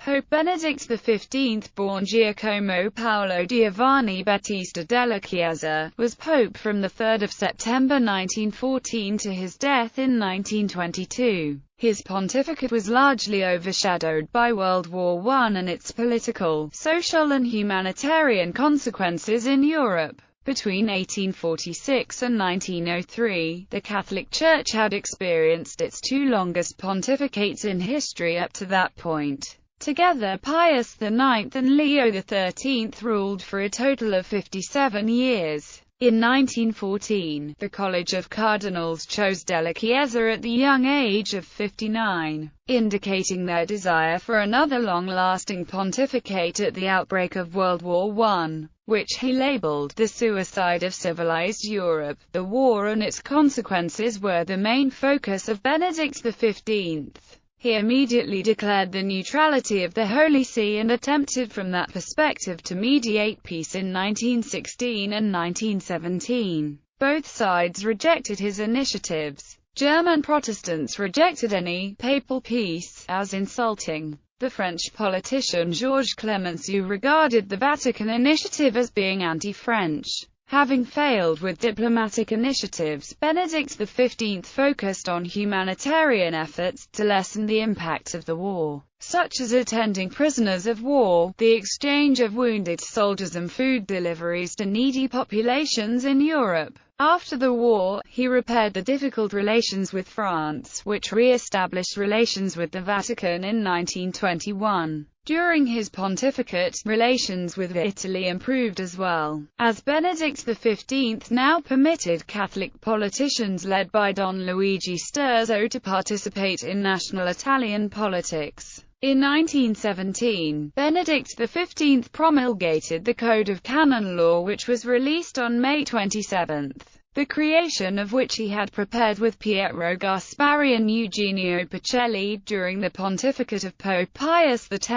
Pope Benedict XV, born Giacomo Paolo Giovanni Battista della Chiesa, was pope from 3 September 1914 to his death in 1922. His pontificate was largely overshadowed by World War I and its political, social and humanitarian consequences in Europe. Between 1846 and 1903, the Catholic Church had experienced its two longest pontificates in history up to that point. Together Pius IX and Leo XIII ruled for a total of 57 years. In 1914, the College of Cardinals chose Della Chiesa at the young age of 59, indicating their desire for another long-lasting pontificate at the outbreak of World War I, which he labeled the suicide of civilized Europe. The war and its consequences were the main focus of Benedict XV. He immediately declared the neutrality of the Holy See and attempted from that perspective to mediate peace in 1916 and 1917. Both sides rejected his initiatives. German Protestants rejected any papal peace as insulting. The French politician Georges Clemenceau regarded the Vatican initiative as being anti-French. Having failed with diplomatic initiatives, Benedict XV focused on humanitarian efforts to lessen the impact of the war, such as attending prisoners of war, the exchange of wounded soldiers and food deliveries to needy populations in Europe. After the war, he repaired the difficult relations with France, which re-established relations with the Vatican in 1921. During his pontificate, relations with Italy improved as well, as Benedict XV now permitted Catholic politicians led by Don Luigi Sturzo to participate in national Italian politics. In 1917, Benedict XV promulgated the Code of Canon Law, which was released on May 27, the creation of which he had prepared with Pietro Gasparri and Eugenio Pacelli during the pontificate of Pope Pius X.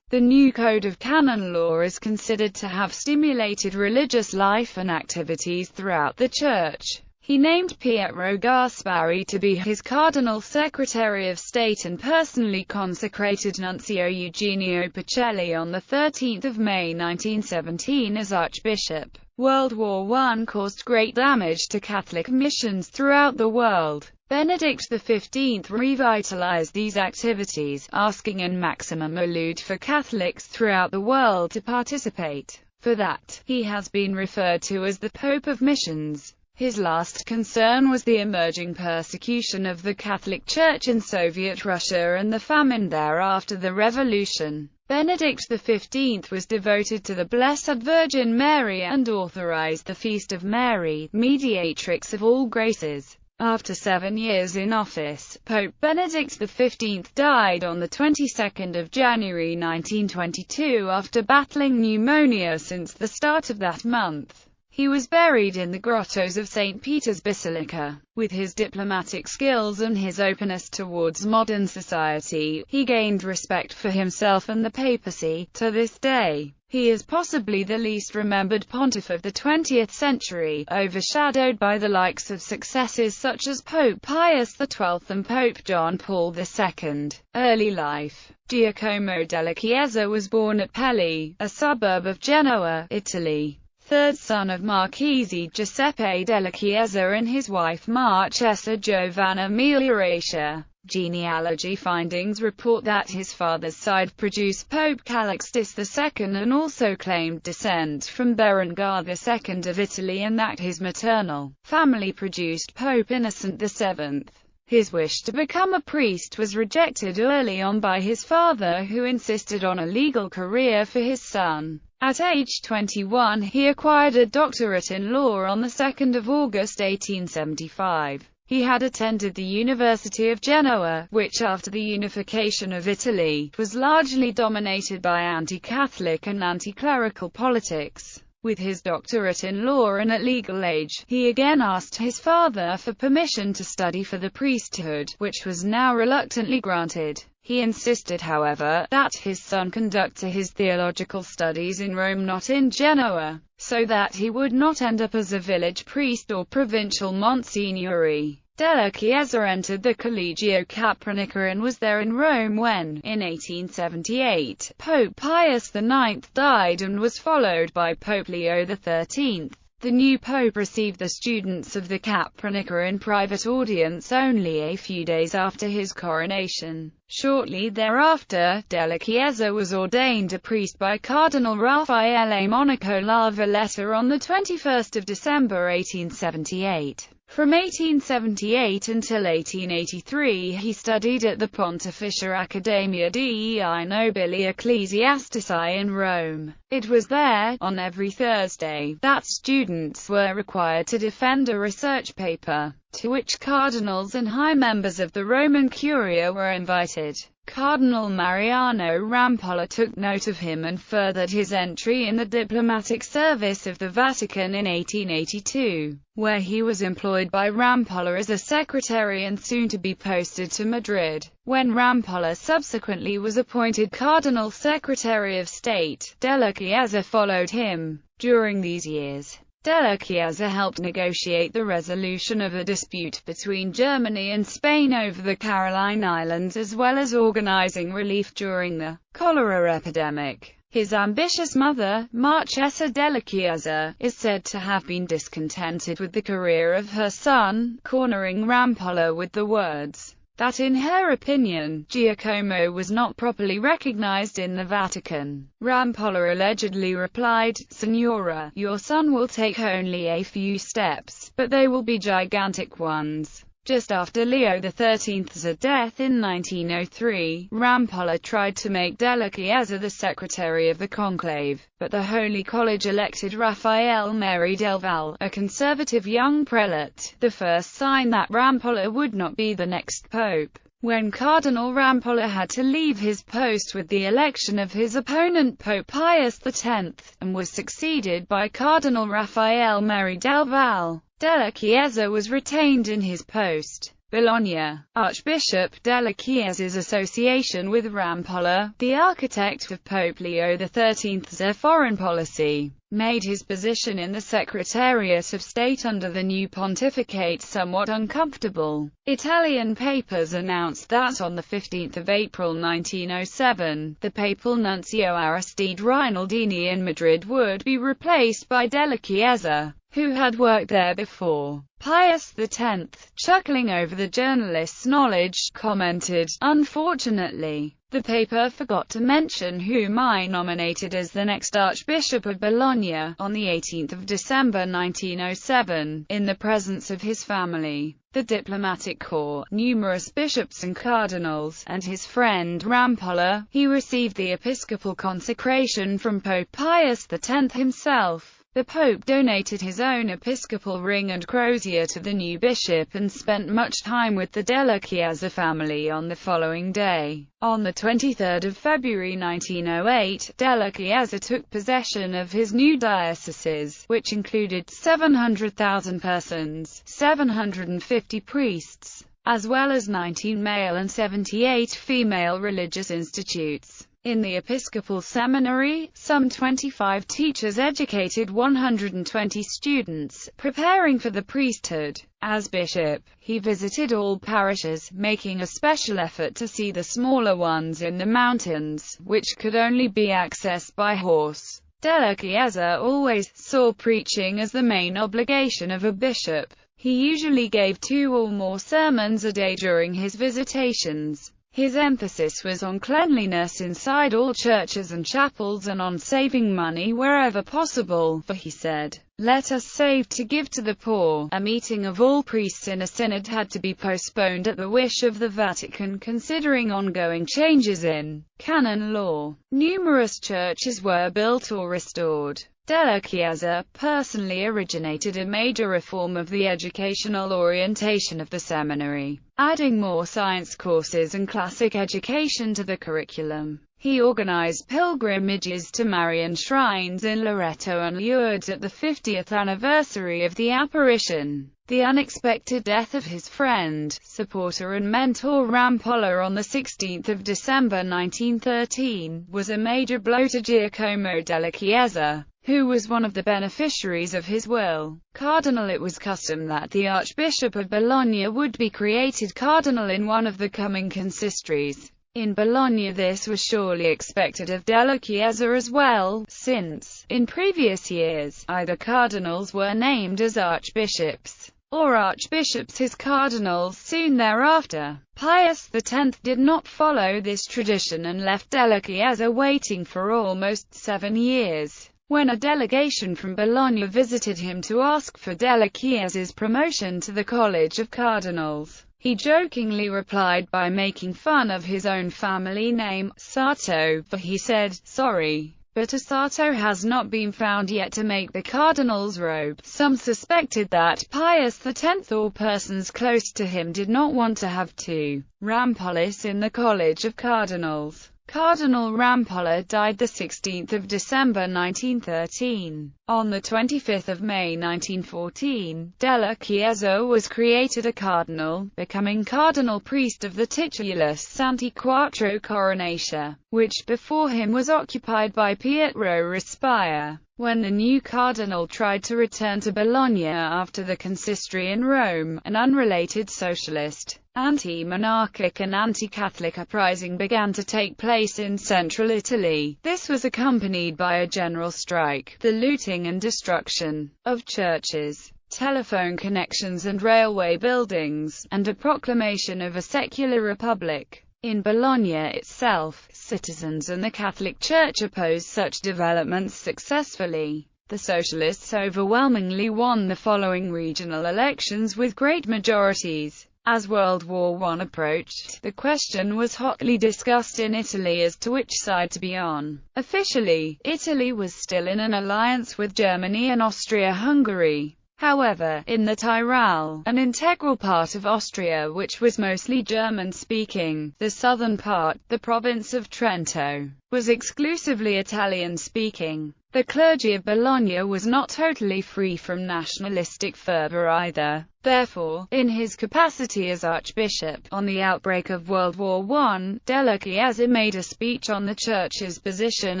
The new Code of Canon Law is considered to have stimulated religious life and activities throughout the Church. He named Pietro Gasparri to be his Cardinal Secretary of State and personally consecrated Nuncio Eugenio Pacelli on 13 May 1917 as Archbishop. World War I caused great damage to Catholic missions throughout the world. Benedict XV revitalized these activities, asking in maximum allude for Catholics throughout the world to participate. For that, he has been referred to as the Pope of Missions. His last concern was the emerging persecution of the Catholic Church in Soviet Russia and the famine there after the revolution. Benedict XV was devoted to the Blessed Virgin Mary and authorized the Feast of Mary, Mediatrix of all graces. After 7 years in office, Pope Benedict XV died on the 22nd of January 1922 after battling pneumonia since the start of that month. He was buried in the grottos of St. Peter's Basilica. With his diplomatic skills and his openness towards modern society, he gained respect for himself and the papacy. To this day, he is possibly the least remembered pontiff of the 20th century, overshadowed by the likes of successes such as Pope Pius XII and Pope John Paul II. Early life. Giacomo della Chiesa was born at Pelli, a suburb of Genoa, Italy. Third son of Marchese Giuseppe della Chiesa and his wife Marchesa Giovanna Miglioratia. Genealogy findings report that his father's side produced Pope Calixtus II and also claimed descent from Berengar II of Italy, and that his maternal family produced Pope Innocent VII. His wish to become a priest was rejected early on by his father, who insisted on a legal career for his son. At age 21, he acquired a doctorate in law on 2 August 1875. He had attended the University of Genoa, which after the unification of Italy, was largely dominated by anti-Catholic and anti-clerical politics. With his doctorate in law and at legal age, he again asked his father for permission to study for the priesthood, which was now reluctantly granted. He insisted, however, that his son conduct his theological studies in Rome, not in Genoa, so that he would not end up as a village priest or provincial monsignori. Della Chiesa entered the Collegio Capranica and was there in Rome when, in 1878, Pope Pius IX died and was followed by Pope Leo XIII. The new pope received the students of the Capranica in private audience only a few days after his coronation. Shortly thereafter, Della Chiesa was ordained a priest by Cardinal Raffaele Monaco La Valletta on 21 December 1878. From 1878 until 1883 he studied at the Pontificia Accademia dei Nobili Ecclesiastici in Rome. It was there, on every Thursday, that students were required to defend a research paper, to which cardinals and high members of the Roman Curia were invited. Cardinal Mariano Rampolla took note of him and furthered his entry in the diplomatic service of the Vatican in 1882, where he was employed by Rampolla as a secretary and soon to be posted to Madrid. When Rampolla subsequently was appointed Cardinal Secretary of State, Della Chiesa followed him. During these years, Della Chiesa helped negotiate the resolution of a dispute between Germany and Spain over the Caroline Islands, as well as organizing relief during the cholera epidemic. His ambitious mother, Marchesa Della Chiesa, is said to have been discontented with the career of her son, cornering Rampolla with the words that in her opinion, Giacomo was not properly recognized in the Vatican. Rampolla allegedly replied, "Signora, your son will take only a few steps, but they will be gigantic ones." Just after Leo XIII's death in 1903, Rampolla tried to make Della Chiesa the secretary of the conclave, but the Holy College elected Raphael Mary del Val, a conservative young prelate, the first sign that Rampolla would not be the next pope. When Cardinal Rampolla had to leave his post with the election of his opponent Pope Pius X, and was succeeded by Cardinal Raphael Mary del Val, Della Chiesa was retained in his post. Bologna. Archbishop Della Chiesa's association with Rampolla, the architect of Pope Leo XIII's foreign policy, made his position in the Secretariat of State under the new pontificate somewhat uncomfortable. Italian papers announced that on 15 April 1907, the papal nuncio Aristide Rinaldini in Madrid would be replaced by Della Chiesa, who had worked there before. Pius X, chuckling over the journalist's knowledge, commented, "Unfortunately, the paper forgot to mention whom I nominated as the next Archbishop of Bologna, on 18 December 1907, in the presence of his family, the diplomatic corps, numerous bishops and cardinals, and his friend Rampolla." He received the episcopal consecration from Pope Pius X himself. The Pope donated his own episcopal ring and crozier to the new bishop and spent much time with the Della Chiesa family on the following day. On 23 February 1908, Della Chiesa took possession of his new dioceses, which included 700,000 persons, 750 priests, as well as 19 male and 78 female religious institutes. In the Episcopal Seminary, some 25 teachers educated 120 students, preparing for the priesthood. As bishop, he visited all parishes, making a special effort to see the smaller ones in the mountains, which could only be accessed by horse. Della Chiesa always saw preaching as the main obligation of a bishop. He usually gave 2 or more sermons a day during his visitations. His emphasis was on cleanliness inside all churches and chapels and on saving money wherever possible, for he said, "Let us save to give to the poor." A meeting of all priests in a synod had to be postponed at the wish of the Vatican considering ongoing changes in canon law. Numerous churches were built or restored. Della Chiesa personally originated a major reform of the educational orientation of the seminary, adding more science courses and classic education to the curriculum. He organized pilgrimages to Marian shrines in Loreto and Lourdes at the 50th anniversary of the apparition. The unexpected death of his friend, supporter and mentor Rampolla on 16 December 1913, was a major blow to Giacomo della Chiesa, who was one of the beneficiaries of his will. Cardinal. It was custom that the Archbishop of Bologna would be created cardinal in one of the coming consistories. In Bologna this was surely expected of della Chiesa as well, since, in previous years, either cardinals were named as archbishops, or archbishops as cardinals soon thereafter. Pius X did not follow this tradition and left della Chiesa waiting for almost 7 years. When a delegation from Bologna visited him to ask for della Chiesa's promotion to the College of Cardinals, he jokingly replied by making fun of his own family name, Sarto, for he said, "Sorry, but a Sarto has not been found yet to make the cardinal's robe." Some suspected that Pius X or persons close to him did not want to have two Rampollas in the College of Cardinals. Cardinal Rampolla died 16 December 1913. On 25 May 1914, della Chiesa was created a cardinal, becoming cardinal priest of the titulus Santi Quattro Coronatia, which before him was occupied by Pietro Respire. When the new cardinal tried to return to Bologna after the consistory in Rome, an unrelated socialist, anti-monarchic and anti-Catholic uprising began to take place in central Italy. This was accompanied by a general strike, the looting and destruction of churches, telephone connections and railway buildings, and a proclamation of a secular republic. In Bologna itself, citizens and the Catholic Church opposed such developments successfully. The Socialists overwhelmingly won the following regional elections with great majorities. As World War I approached, the question was hotly discussed in Italy as to which side to be on. Officially, Italy was still in an alliance with Germany and Austria-Hungary. However, in the Tyrol, an integral part of Austria which was mostly German-speaking, the southern part, the province of Trento, was exclusively Italian-speaking. The clergy of Bologna was not totally free from nationalistic fervor either. Therefore, in his capacity as archbishop, on the outbreak of World War I, della Chiesa made a speech on the Church's position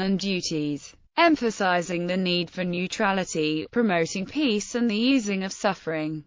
and duties, emphasizing the need for neutrality, promoting peace and the easing of suffering.